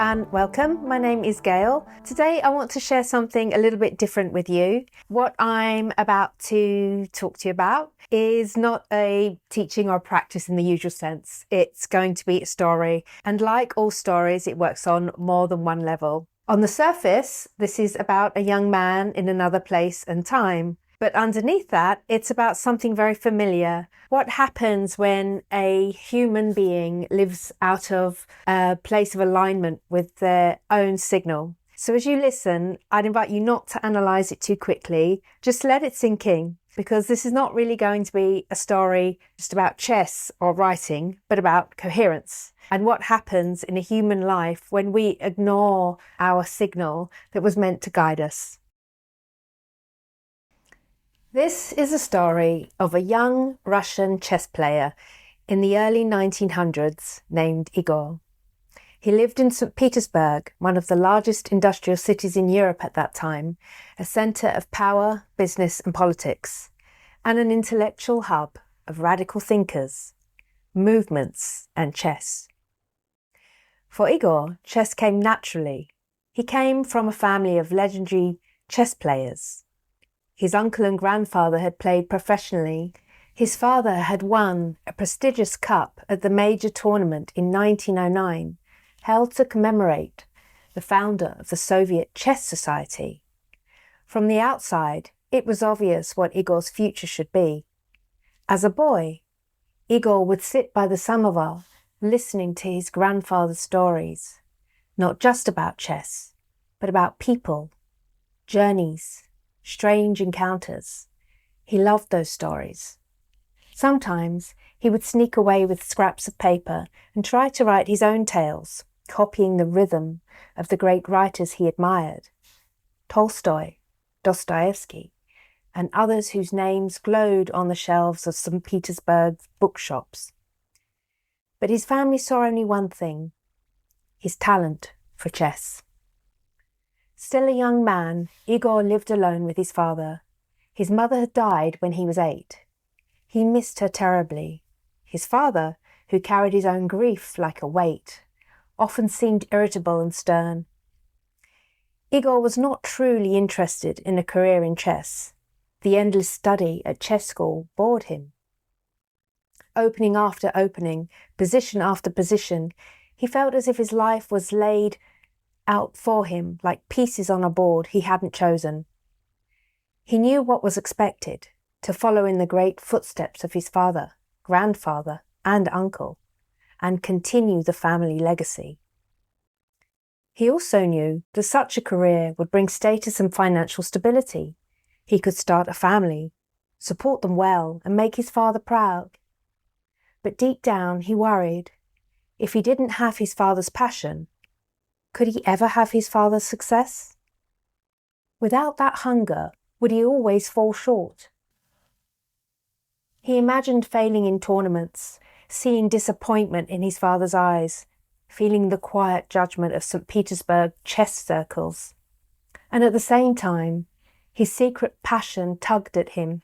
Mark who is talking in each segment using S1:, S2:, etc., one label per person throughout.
S1: and welcome. My name is Gail. Today I want to share something a little bit different with you. What I'm about to talk to you about is not a teaching or practice in the usual sense. It's going to be a story, and like all stories, it works on more than one level. On the surface, this is about a young man in another place and time. But underneath that, it's about something very familiar. What happens when a human being lives out of a place of alignment with their own signal? So as you listen, I'd invite you not to analyse it too quickly. Just let it sink in, because this is not really going to be a story just about chess or writing, but about coherence and what happens in a human life when we ignore our signal that was meant to guide us. This is a story of a young Russian chess player in the early 1900s named Igor. He lived in St Petersburg, one of the largest industrial cities in Europe at that time, a centre of power, business and politics, and an intellectual hub of radical thinkers, movements and chess. For Igor, chess came naturally. He came from a family of legendary chess players. His uncle and grandfather had played professionally. His father had won a prestigious cup at the major tournament in 1909, held to commemorate the founder of the Soviet Chess Society. From the outside, it was obvious what Igor's future should be. As a boy, Igor would sit by the samovar, listening to his grandfather's stories, not just about chess, but about people, journeys, strange encounters. He loved those stories. Sometimes he would sneak away with scraps of paper and try to write his own tales, copying the rhythm of the great writers he admired, Tolstoy, Dostoevsky, and others whose names glowed on the shelves of St Petersburg's bookshops. But his family saw only one thing: his talent for chess. Still a young man, Igor lived alone with his father. His mother had died when he was 8. He missed her terribly. His father, who carried his own grief like a weight, often seemed irritable and stern. Igor was not truly interested in a career in chess. The endless study at chess school bored him. Opening after opening, position after position, he felt as if his life was laid out for him like pieces on a board he hadn't chosen. He knew what was expected: to follow in the great footsteps of his father, grandfather and uncle, and continue the family legacy. He also knew that such a career would bring status and financial stability. He could start a family, support them well, and make his father proud. But deep down he worried, if he didn't have his father's passion, could he ever have his father's success? Without that hunger, would he always fall short? He imagined failing in tournaments, seeing disappointment in his father's eyes, feeling the quiet judgment of St Petersburg chess circles. And at the same time, his secret passion tugged at him.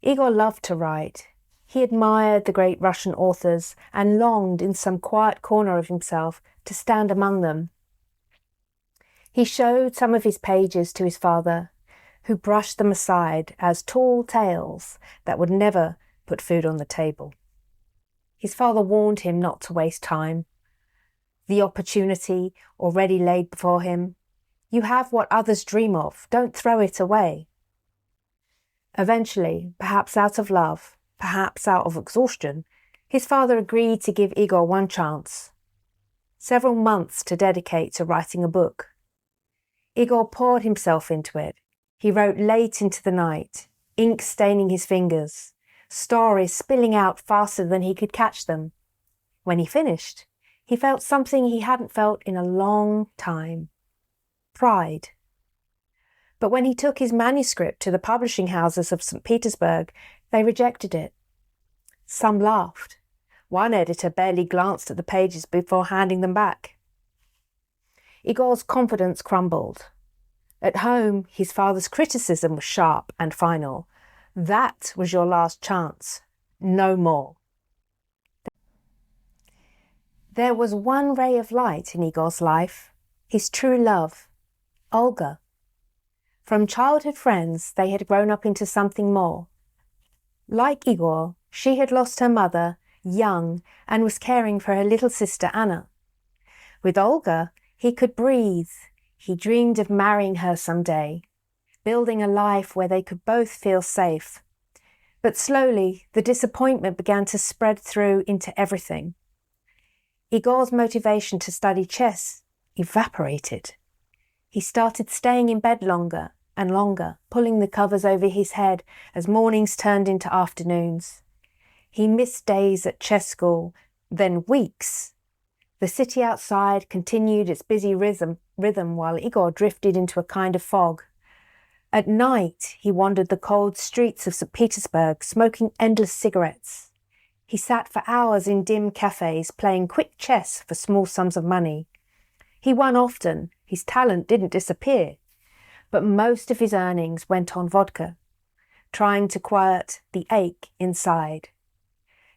S1: Igor loved to write. He admired the great Russian authors and longed in some quiet corner of himself to stand among them. He showed some of his pages to his father, who brushed them aside as tall tales that would never put food on the table. His father warned him not to waste time. The opportunity already laid before him. You have what others dream of. Don't throw it away. Eventually, perhaps out of love, perhaps out of exhaustion, his father agreed to give Igor one chance. Several months to dedicate to writing a book. Igor poured himself into it. He wrote late into the night, ink staining his fingers, stories spilling out faster than he could catch them. When he finished, he felt something he hadn't felt in a long time: pride. But when he took his manuscript to the publishing houses of St Petersburg, they rejected it. Some laughed. One editor barely glanced at the pages before handing them back. Igor's confidence crumbled. At home, his father's criticism was sharp and final. That was your last chance. No more. There was one ray of light in Igor's life, his true love, Olga. From childhood friends, they had grown up into something more. Like Igor, she had lost her mother young and was caring for her little sister Anna. With Olga, he could breathe. He dreamed of marrying her someday, building a life where they could both feel safe. But slowly, the disappointment began to spread through into everything. Igor's motivation to study chess evaporated. He started staying in bed longer and longer, pulling the covers over his head as mornings turned into afternoons. He missed days at chess school, then weeks. The city outside continued its busy rhythm while Igor drifted into a kind of fog. At night, he wandered the cold streets of St Petersburg, smoking endless cigarettes. He sat for hours in dim cafes, playing quick chess for small sums of money. He won often, his talent didn't disappear, but most of his earnings went on vodka, trying to quiet the ache inside.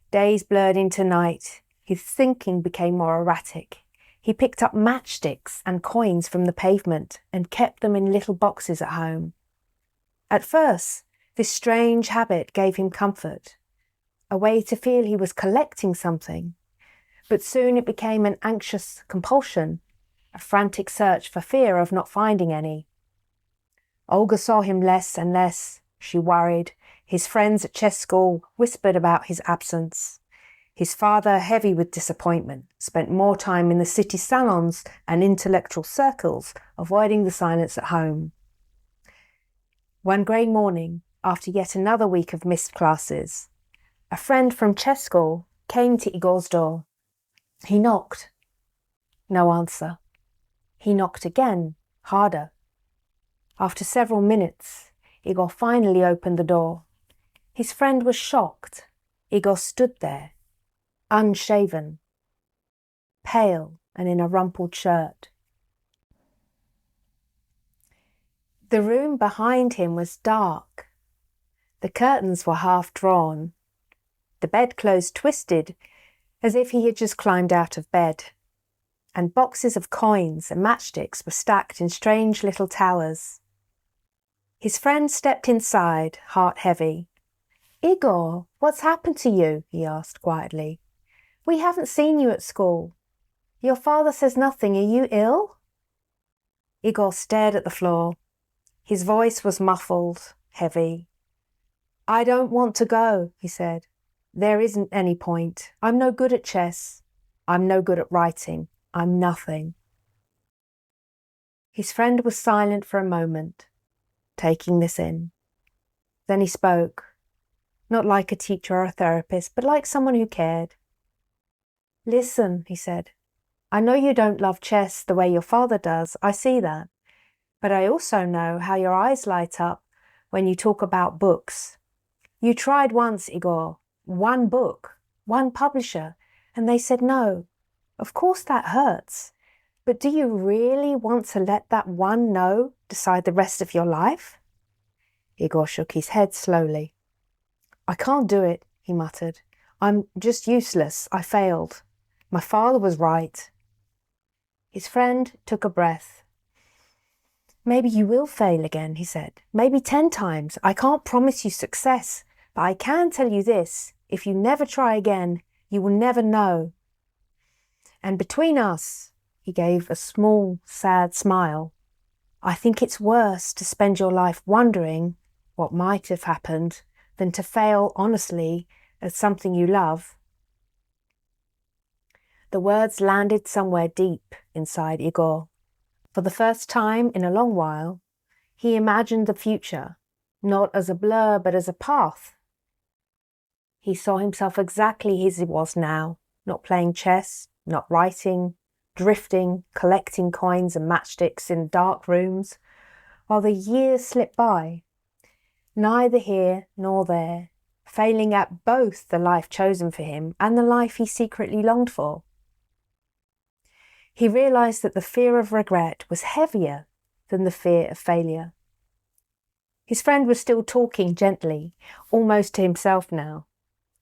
S1: Days blurred into night. His thinking became more erratic. He picked up matchsticks and coins from the pavement and kept them in little boxes at home. At first, this strange habit gave him comfort, a way to feel he was collecting something. But soon it became an anxious compulsion, a frantic search for fear of not finding any. Olga saw him less and less. She worried. His friends at chess school whispered about his absence. His father, heavy with disappointment, spent more time in the city salons and intellectual circles, avoiding the silence at home. One grey morning, after yet another week of missed classes, a friend from chess school came to Igor's door. He knocked. No answer. He knocked again, harder. After several minutes, Igor finally opened the door. His friend was shocked. Igor stood there, unshaven, pale and in a rumpled shirt. The room behind him was dark. The curtains were half drawn. The bedclothes twisted as if he had just climbed out of bed. And boxes of coins and matchsticks were stacked in strange little towers. His friend stepped inside, heart heavy. "Igor, what's happened to you?" he asked quietly. "We haven't seen you at school. Your father says nothing. Are you ill?" Igor stared at the floor. His voice was muffled, heavy. "I don't want to go," he said. "There isn't any point. I'm no good at chess. I'm no good at writing. I'm nothing." His friend was silent for a moment, taking this in. Then he spoke, not like a teacher or a therapist, but like someone who cared. "Listen," he said, "I know you don't love chess the way your father does. I see that. But I also know how your eyes light up when you talk about books. You tried once, Igor, one book, one publisher, and they said no. Of course that hurts. But do you really want to let that one no decide the rest of your life?" Igor shook his head slowly. "I can't do it," he muttered. "I'm just useless. I failed. My father was right." His friend took a breath. "Maybe you will fail again," he said. "Maybe 10 times. I can't promise you success, but I can tell you this. If you never try again, you will never know. And between us," he gave a small, sad smile, "I think it's worse to spend your life wondering what might have happened than to fail honestly at something you love." The words landed somewhere deep inside Igor. For the first time in a long while, he imagined the future, not as a blur, but as a path. He saw himself exactly as he was now, not playing chess, not writing, drifting, collecting coins and matchsticks in dark rooms, while the years slipped by, neither here nor there, failing at both the life chosen for him and the life he secretly longed for. He realized that the fear of regret was heavier than the fear of failure. His friend was still talking gently, almost to himself now.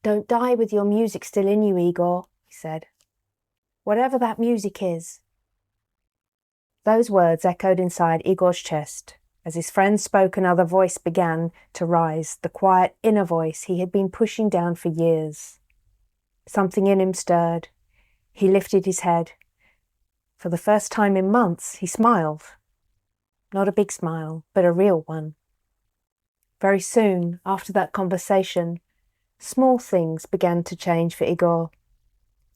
S1: "Don't die with your music still in you, Igor," he said. whatever that music is. Those words echoed inside Igor's chest. As his friend spoke, another voice began to rise, the quiet inner voice he had been pushing down for years. Something in him stirred. He lifted his head. For the first time in months, he smiled. Not a big smile, but a real one. Very soon, after that conversation, small things began to change for Igor.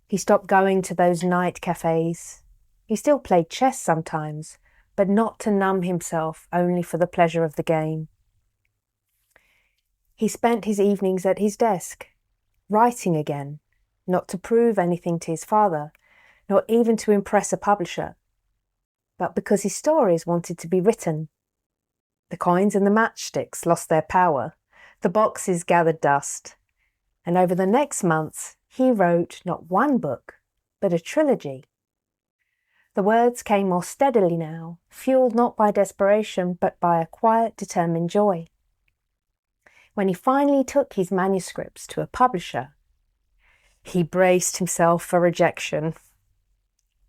S1: He stopped going to those night cafes. He still played chess sometimes, but not to numb himself, only for the pleasure of the game. He spent his evenings at his desk, writing again, not to prove anything to his father, nor even to impress a publisher, but because his stories wanted to be written. The coins and the matchsticks lost their power, the boxes gathered dust, and over the next months he wrote not one book, but a trilogy. The words came more steadily now, fueled not by desperation, but by a quiet, determined joy. When he finally took his manuscripts to a publisher, he braced himself for rejection.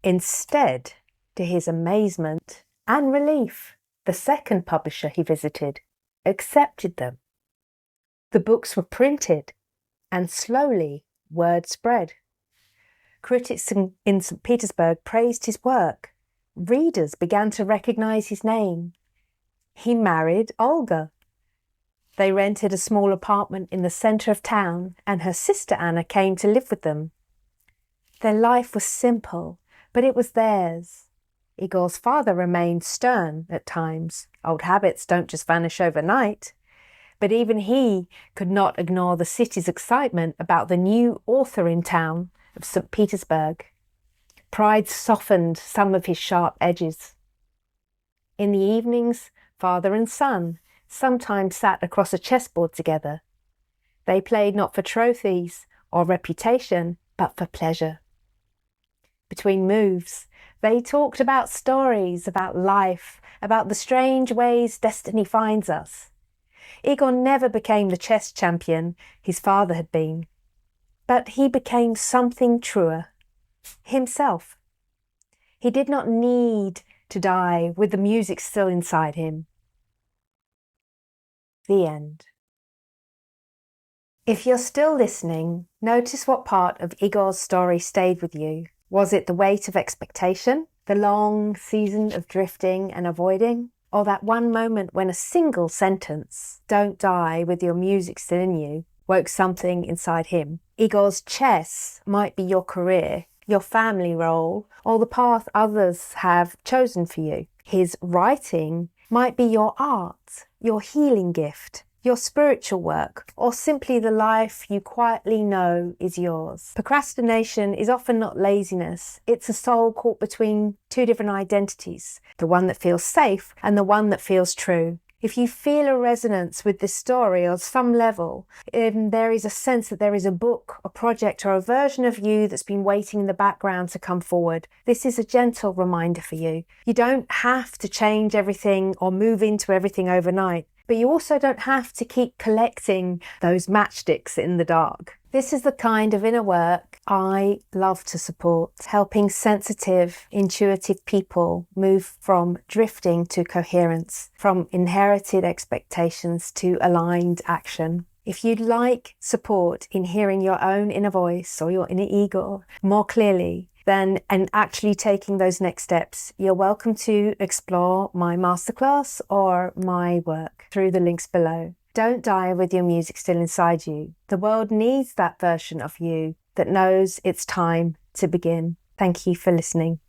S1: Instead, to his amazement and relief, the second publisher he visited accepted them. The books were printed, and slowly word spread. Critics in St Petersburg praised his work. Readers began to recognize his name. He married Olga. They rented a small apartment in the center of town, and her sister Anna came to live with them. Their life was simple, but it was theirs. Igor's father remained stern at times. Old habits don't just vanish overnight. But even he could not ignore the city's excitement about the new author in town of St Petersburg. Pride softened some of his sharp edges. In the evenings, father and son sometimes sat across a chessboard together. They played not for trophies or reputation, but for pleasure. Between moves, they talked about stories, about life, about the strange ways destiny finds us. Igor never became the chess champion his father had been, but he became something truer, himself. He did not need to die with the music still inside him. The end. If you're still listening, notice what part of Igor's story stayed with you. Was it the weight of expectation, the long season of drifting and avoiding, or that one moment when a single sentence, "Don't die with your music still in you," woke something inside him? Igor's chess might be your career, your family role, or the path others have chosen for you. His writing might be your art, your healing gift, your spiritual work, or simply the life you quietly know is yours. Procrastination is often not laziness. It's a soul caught between two different identities, the one that feels safe and the one that feels true. If you feel a resonance with this story on some level, there is a sense that there is a book, a project, or a version of you that's been waiting in the background to come forward, this is a gentle reminder for you. You don't have to change everything or move into everything overnight, but you also don't have to keep collecting those matchsticks in the dark. This is the kind of inner work I love to support, helping sensitive, intuitive people move from drifting to coherence, from inherited expectations to aligned action. If you'd like support in hearing your own inner voice or your inner ego more clearly, and actually taking those next steps, you're welcome to explore my masterclass or my work through the links below. Don't die with your music still inside you. The world needs that version of you that knows it's time to begin. Thank you for listening.